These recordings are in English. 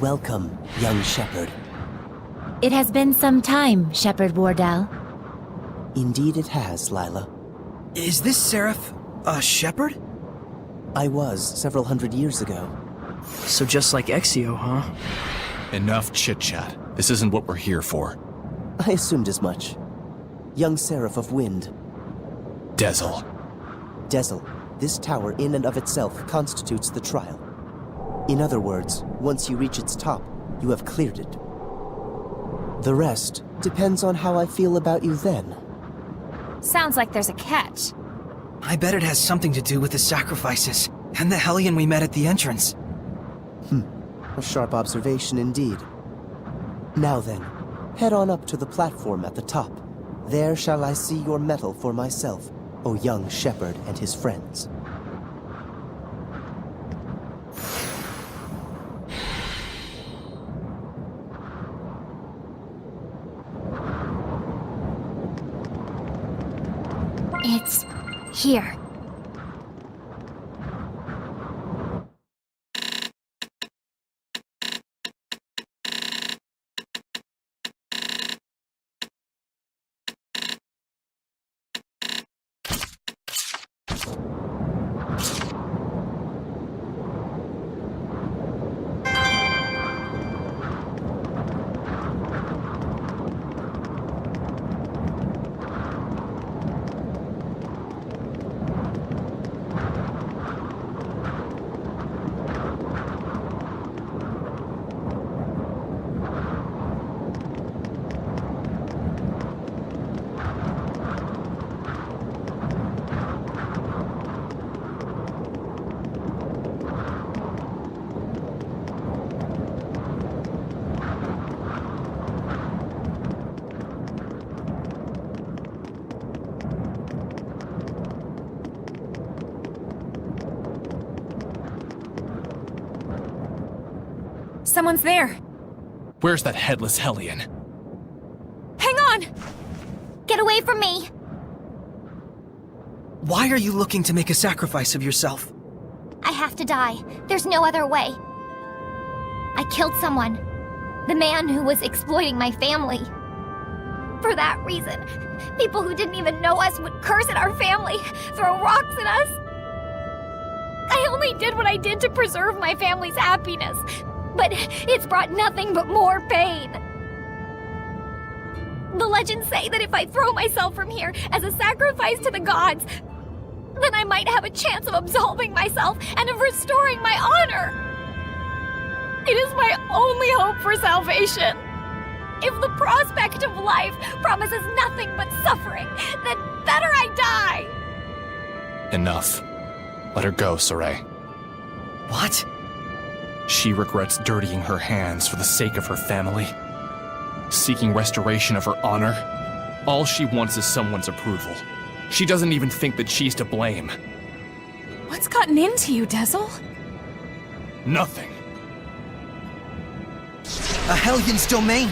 Welcome, young shepherd. It has been some time, Shepherd Wardell. Indeed it has, Lila. Is this Seraph a shepherd? I was several hundred years ago. So just like Exio, huh? Enough chit-chat. This isn't what we're here for. I assumed as much. Young Seraph of Wind. Dezel. Dezel, this tower in and of itself constitutes the trial. In other words, once you reach its top, you have cleared it. The rest depends on how I feel about you then. Sounds like there's a catch. I bet it has something to do with the sacrifices and the Hellion we met at the entrance. A sharp observation indeed. Now then, head on up to the platform at the top. There shall I see your mettle for myself, O young shepherd and his friends. It's here. Someone's there. Where's that headless Hellion? Hang on! Get away from me! Why are you looking to make a sacrifice of yourself? I have to die. There's no other way. I killed someone. The man who was exploiting my family. For that reason, people who didn't even know us would curse at our family, throw rocks at us. I only did what I did to preserve my family's happiness, but it's brought nothing but more pain. The legends say that if I throw myself from here as a sacrifice to the gods, then I might have a chance of absolving myself and of restoring my honor. It is my only hope for salvation. If the prospect of life promises nothing but suffering, then better I die. Enough. Let her go, Saray. What? She regrets dirtying her hands for the sake of her family. Seeking restoration of her honor. All she wants is someone's approval. She doesn't even think that she's to blame. What's gotten into you, Dezel? Nothing. A Hellion's domain!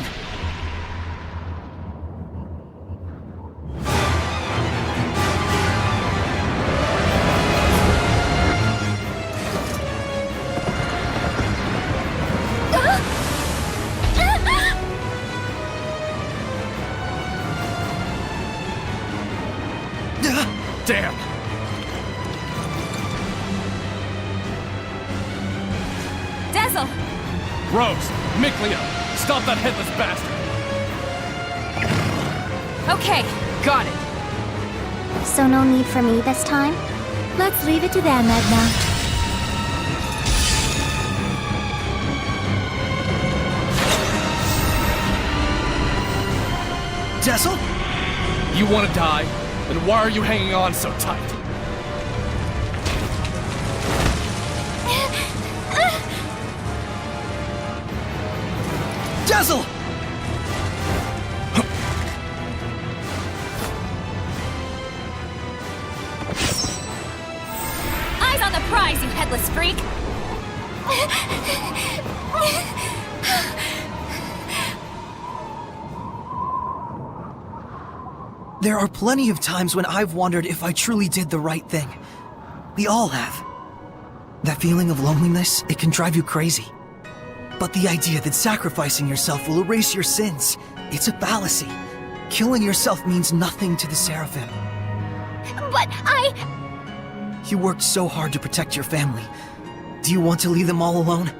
Damn! Dezel! Rose! Miklia! Stop that headless bastard! Okay, got it. So no need for me this time? Let's leave it to them, Edna. Dezel? You want to die? Then why are you hanging on so tight? Dezel! Eyes on the prize, you headless freak! There are plenty of times when I've wondered if I truly did the right thing. We all have. That feeling of loneliness, it can drive you crazy. But the idea that sacrificing yourself will erase your sins, it's a fallacy. Killing yourself means nothing to the Seraphim. But You worked so hard to protect your family. Do you want to leave them all alone?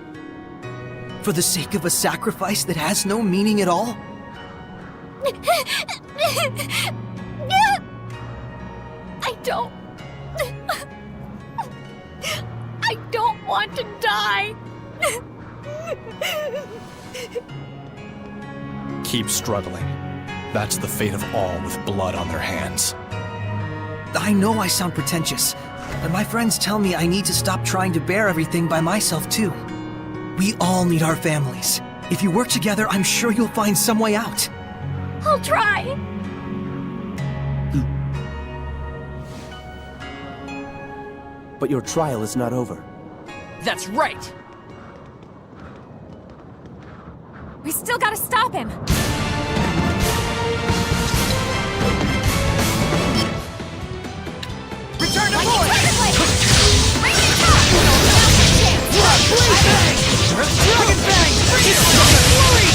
For the sake of a sacrifice that has no meaning at all? I don't... I don't want to die! Keep struggling. That's the fate of all with blood on their hands. I know I sound pretentious, but my friends tell me I need to stop trying to bear everything by myself too. We all need our families. If you work together, I'm sure you'll find some way out. I'll try! But your trial is not over. That's right! We still gotta stop him! Return to voice! Dragon Bang! Flurry!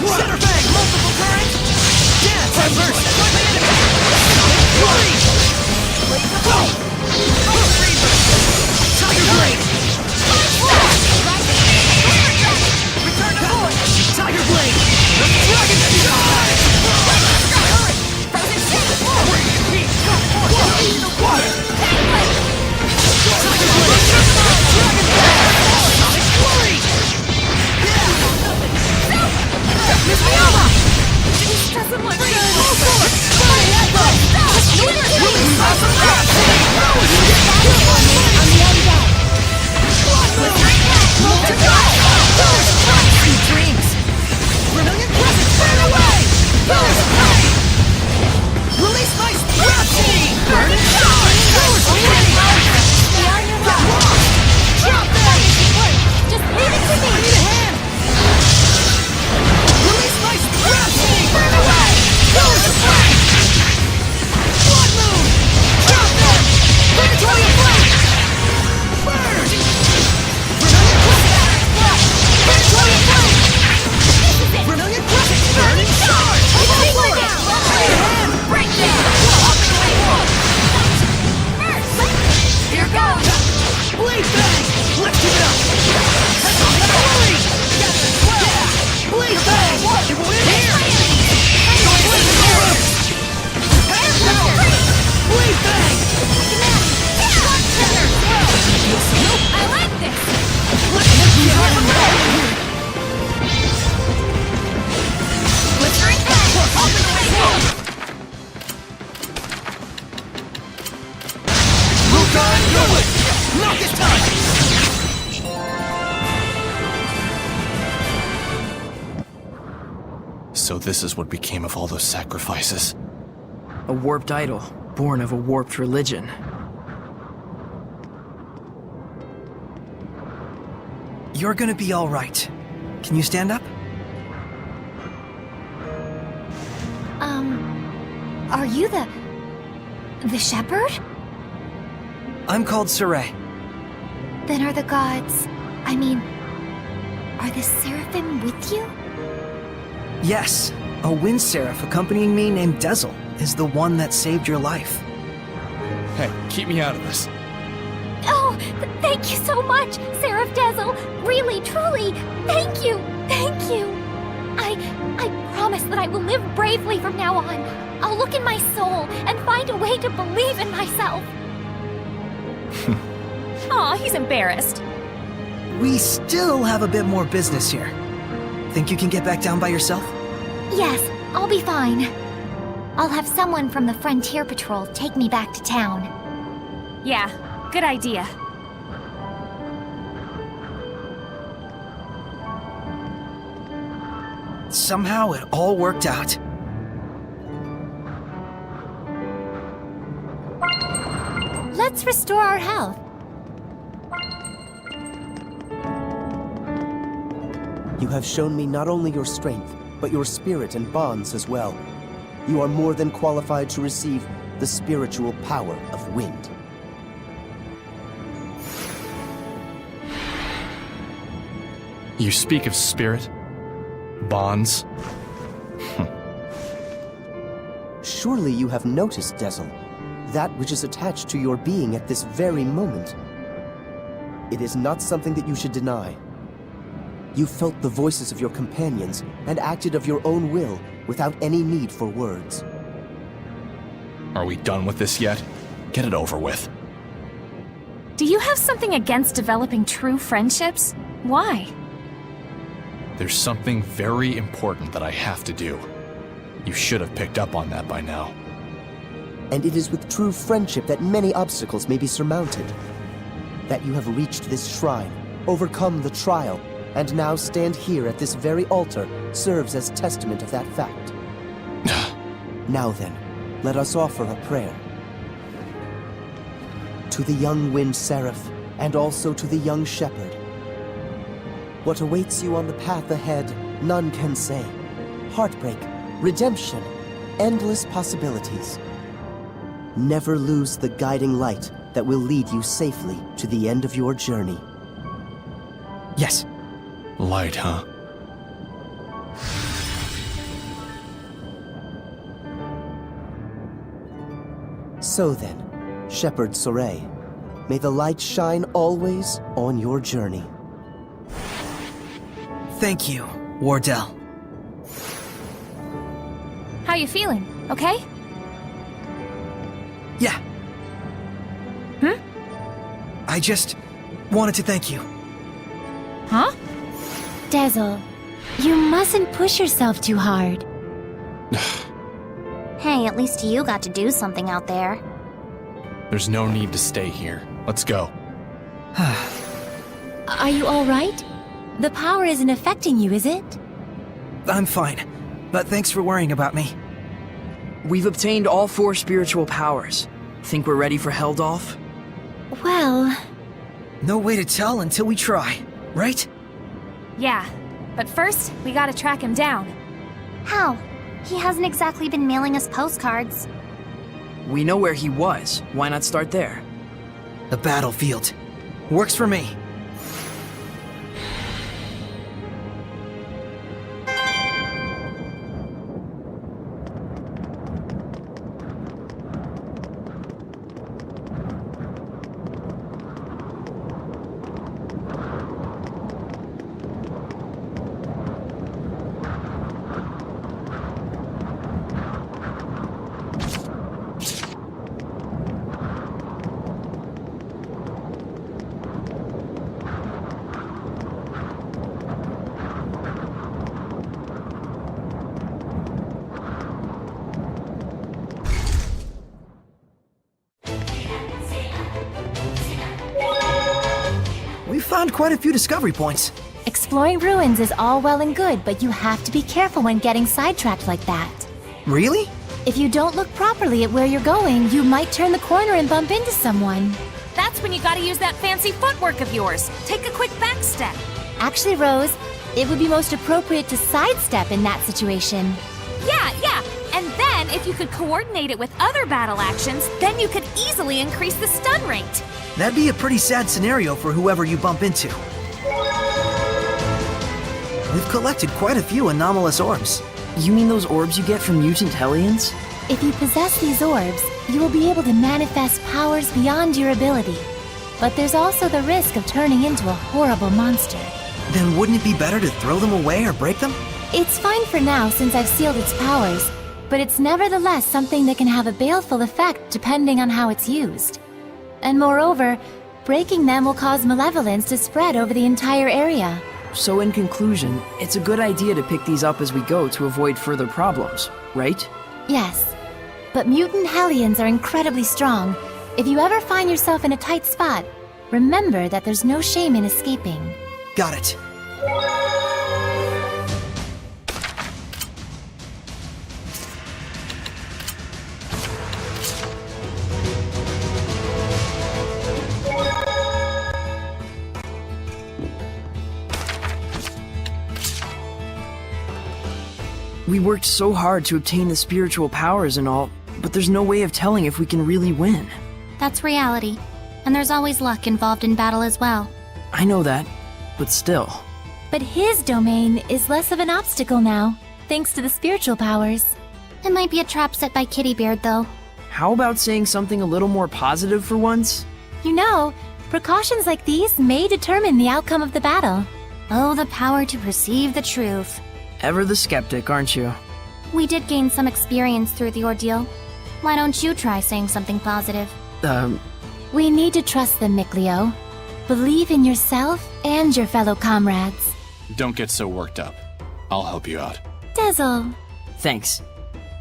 Center Bang! Multiple currents! Dance! Reverse! Flurry! Tiger Blade! Return to voice! Tiger Blade! Dragon Charge! Release my strategy! Burning charge! Drop that! Just leave it to me! I need a hand! Release my strategy! Burn away! Pillars of flame! Blood moon! Drop that! Predatory flame! Burn! Vermilion crescent! Predatory flame! Vermilion crescent! Burning charge! Overboard! Breakdown! Here goes! Blade bang! Let's give it up! Hurry! Blade bang! It will end here! Blade bang! I like this! Let's get you out of the Let's drink that! Open the way! Rukan, do it! Not this time! So this is what became of all those sacrifices. A warped idol, born of a warped religion. You're gonna be all right. Can you stand up? Are you the shepherd? I'm called Saray. Then are the gods... I mean... Are the Seraphim with you? Yes, a wind seraph accompanying me named Dezel is the one that saved your life. Hey, keep me out of this. Oh, thank you so much, Seraph Dezel. Really, truly, thank you, thank you. I promise that I will live bravely from now on. I'll look in my soul and find a way to believe in myself. Aw, he's embarrassed. We still have a bit more business here. Think you can get back down by yourself? Yes, I'll be fine. I'll have someone from the Frontier Patrol take me back to town. Yeah, good idea. Somehow it all worked out. Let's restore our health. You have shown me not only your strength, but your spirit and bonds as well. You are more than qualified to receive the spiritual power of wind. You speak of spirit? Bonds? Surely you have noticed, Dezel, that which is attached to your being at this very moment. It is not something that you should deny. You felt the voices of your companions and acted of your own will without any need for words. Are we done with this yet? Get it over with. Do you have something against developing true friendships? Why? There's something very important that I have to do. You should have picked up on that by now. And it is with true friendship that many obstacles may be surmounted. That you have reached this shrine, overcome the trial, and now stand here at this very altar serves as testament of that fact. Now then, let us offer a prayer. To the young wind seraph, and also to the young shepherd. What awaits you on the path ahead, none can say. Heartbreak, redemption, endless possibilities. Never lose the guiding light that will lead you safely to the end of your journey. Yes. Light, huh? So then, Shepherd Soray, may the light shine always on your journey. Thank you, Wardell. How you feeling? Okay? Yeah. I just wanted to thank you. Huh? Dezel, you mustn't push yourself too hard. Hey, at least you got to do something out there. There's no need to stay here. Let's go. Are you all right? The power isn't affecting you, is it? I'm fine, but thanks for worrying about me. We've obtained all 4 spiritual powers. Think we're ready for Heldolf? Well... No way to tell until we try, right? Yeah. But first, we gotta track him down. How? He hasn't exactly been mailing us postcards. We know where he was. Why not start there? The battlefield. Works for me. We found quite a few discovery points. Exploring ruins is all well and good, but you have to be careful when getting sidetracked like that. Really? If you don't look properly at where you're going, you might turn the corner and bump into someone. That's when you gotta use that fancy footwork of yours. Take a quick back step. Actually, Rose, it would be most appropriate to sidestep in that situation. Yeah. And then, if you could coordinate it with other battle actions, then you could easily increase the stun rate. That'd be a pretty sad scenario for whoever you bump into. We've collected quite a few anomalous orbs. You mean those orbs you get from mutant Hellions? If you possess these orbs, you will be able to manifest powers beyond your ability. But there's also the risk of turning into a horrible monster. Then wouldn't it be better to throw them away or break them? It's fine for now since I've sealed its powers, but it's nevertheless something that can have a baleful effect depending on how it's used. And moreover, breaking them will cause malevolence to spread over the entire area. So in conclusion, it's a good idea to pick these up as we go to avoid further problems, right? Yes, but mutant Hellions are incredibly strong. If you ever find yourself in a tight spot, remember that there's no shame in escaping. Got it. We worked so hard to obtain the spiritual powers and all, but there's no way of telling if we can really win. That's reality. And there's always luck involved in battle as well. I know that, but still. But his domain is less of an obstacle now, thanks to the spiritual powers. It might be a trap set by Kittybeard, though. How about saying something a little more positive for once? You know, precautions like these may determine the outcome of the battle. Oh, the power to perceive the truth. Ever the skeptic, aren't you? We did gain some experience through the ordeal. Why don't you try saying something positive? We need to trust them, Mikleo. Believe in yourself and your fellow comrades. Don't get so worked up. I'll help you out. Dazzle. Thanks.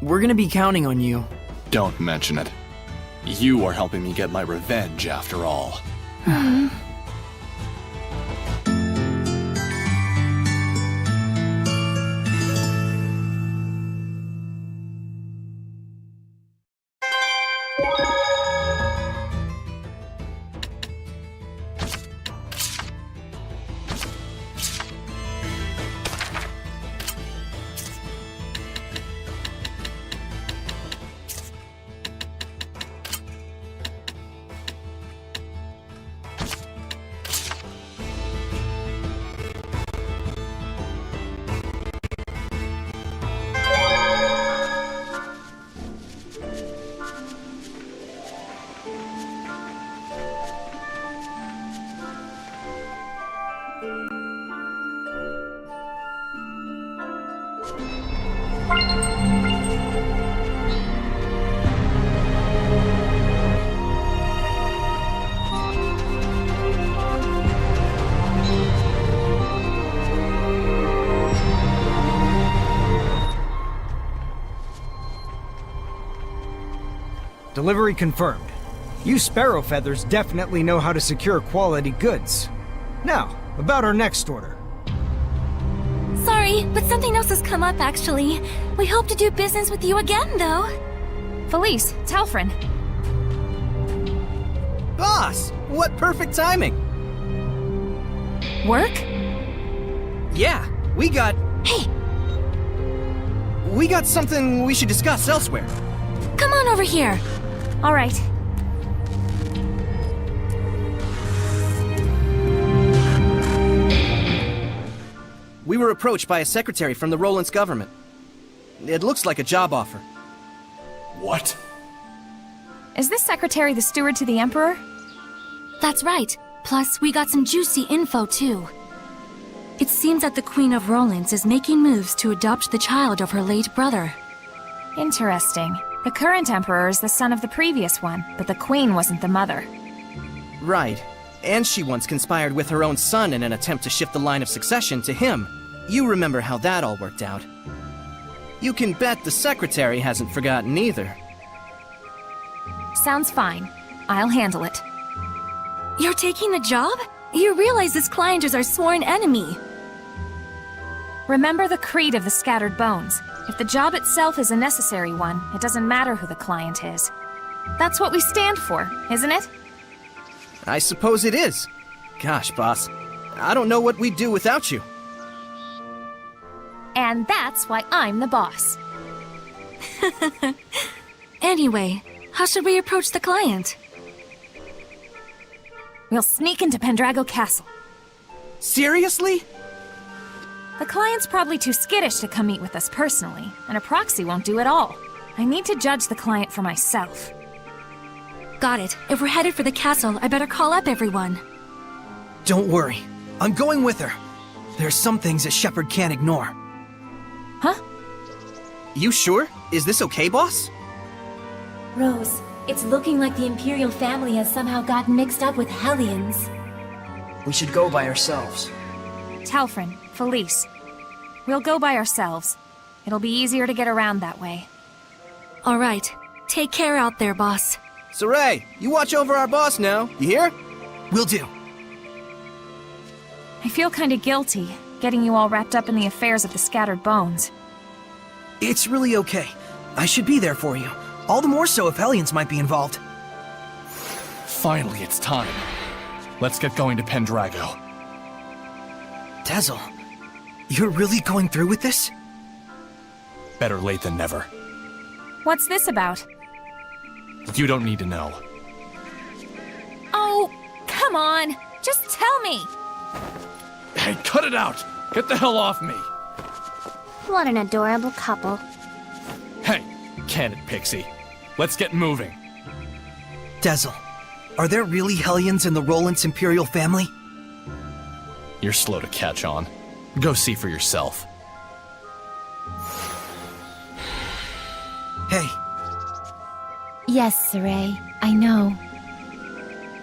We're gonna be counting on you. Don't mention it. You are helping me get my revenge, after all. Delivery confirmed. You Sparrow Feathers definitely know how to secure quality goods. Now, about our next order. Sorry, but something else has come up, actually. We hope to do business with you again, though. Felice, Talfrin. Boss, what perfect timing. Work? Yeah, we got Hey, something we should discuss elsewhere. come on over here. All right. We were approached by a secretary from the Roland's government. It looks like a job offer. What? Is this secretary the steward to the Emperor? That's right. Plus, we got some juicy info, too. It seems that the Queen of Rolands is making moves to adopt the child of her late brother. Interesting. The current Emperor is the son of the previous one, but the Queen wasn't the mother. Right. And she once conspired with her own son in an attempt to shift the line of succession to him. You remember how that all worked out. You can bet the secretary hasn't forgotten either. Sounds fine. I'll handle it. You're taking the job? You realize this client is our sworn enemy. Remember the creed of the Scattered Bones. If the job itself is a necessary one, it doesn't matter who the client is. That's what we stand for, isn't it? I suppose it is. Gosh, boss. I don't know what we'd do without you. And that's why I'm the boss. Anyway, how should we approach the client? We'll sneak into Pendrago Castle. Seriously? The client's probably too skittish to come meet with us personally, and a proxy won't do it all. I need to judge the client for myself. Got it. If we're headed for the castle, I better call up everyone. Don't worry. I'm going with her. There's some things a shepherd can't ignore. Huh? You sure? Is this okay, boss? Rose, it's looking like the Imperial family has somehow gotten mixed up with Hellions. We should go by ourselves. Talfrin, Felice. We'll go by ourselves. It'll be easier to get around that way. All right. Take care out there, boss. Saray, you watch over our boss now. You hear? Will do. I feel kinda guilty, getting you all wrapped up in the affairs of the Scattered Bones. It's really okay. I should be there for you. All the more so if Hellions might be involved. Finally, it's time. Let's get going to Pendrago. Dazzle, you're really going through with this? Better late than never. What's this about? You don't need to know. Oh, come on! Just tell me! Hey, cut it out! Get the hell off me! What an adorable couple. Hey, can it, Pixie? Let's get moving. Dezel, are there really Hellions in the Roland's Imperial family? You're slow to catch on. Go see for yourself. Hey, Yes, Saray, I know.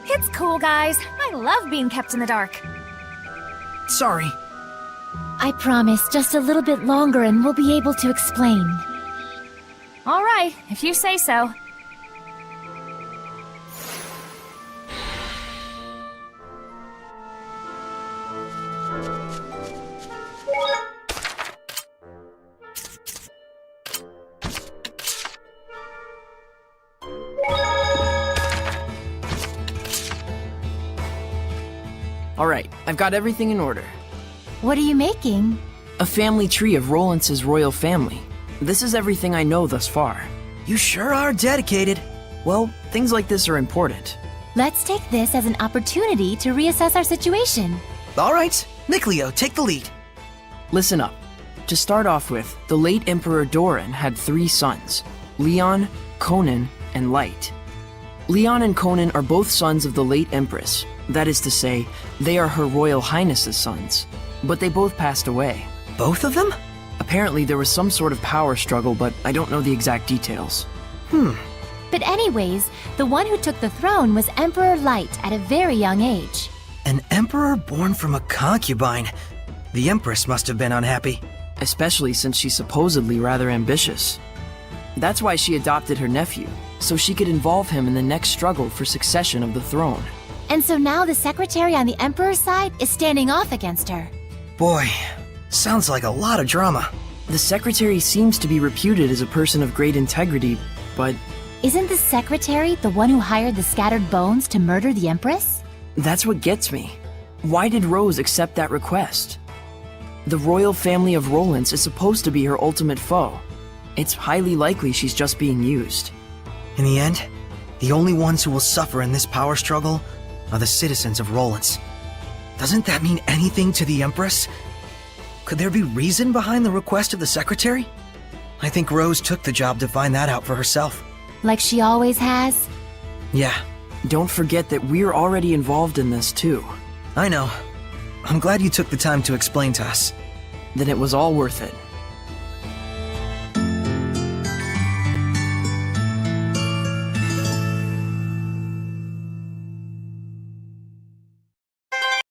It's cool, guys. I love being kept in the dark. sorry. I promise, just a little bit longer and we'll be able to explain. All right, if you say so. Alright, I've got everything in order. What are you making? A family tree of Rolance's royal family. This is everything I know thus far. You sure are dedicated. Well, things like this are important. Let's take this as an opportunity to reassess our situation. All right, Nicleo, take the lead. Listen up. To start off with, the late Emperor Doran had 3 sons, Leon, Conan, and Light. Leon and Conan are both sons of the late Empress. That is to say, they are Her Royal Highness's sons. But they both passed away. Both of them? Apparently there was some sort of power struggle, but I don't know the exact details. But anyways, the one who took the throne was Emperor Light at a very young age. An emperor born from a concubine. The Empress must have been unhappy. Especially since she's supposedly rather ambitious. That's why she adopted her nephew, so she could involve him in the next struggle for succession of the throne. And so now the secretary on the Emperor's side is standing off against her. Boy, sounds like a lot of drama. The secretary seems to be reputed as a person of great integrity, but Isn't the secretary the one who hired the scattered bones to murder the Empress? that's what gets me. Why did Rose accept that request? The royal family of Rolands is supposed to be her ultimate foe. It's highly likely she's just being used. In the end, the only ones who will suffer in this power struggle are the citizens of Roland's. Doesn't that mean anything to the Empress? Could there be reason behind the request of the secretary? I think Rose took the job to find that out for herself. Like she always has? Yeah, Don't forget that we're already involved in this too. I know. I'm glad you took the time to explain to us. Then it was all worth it.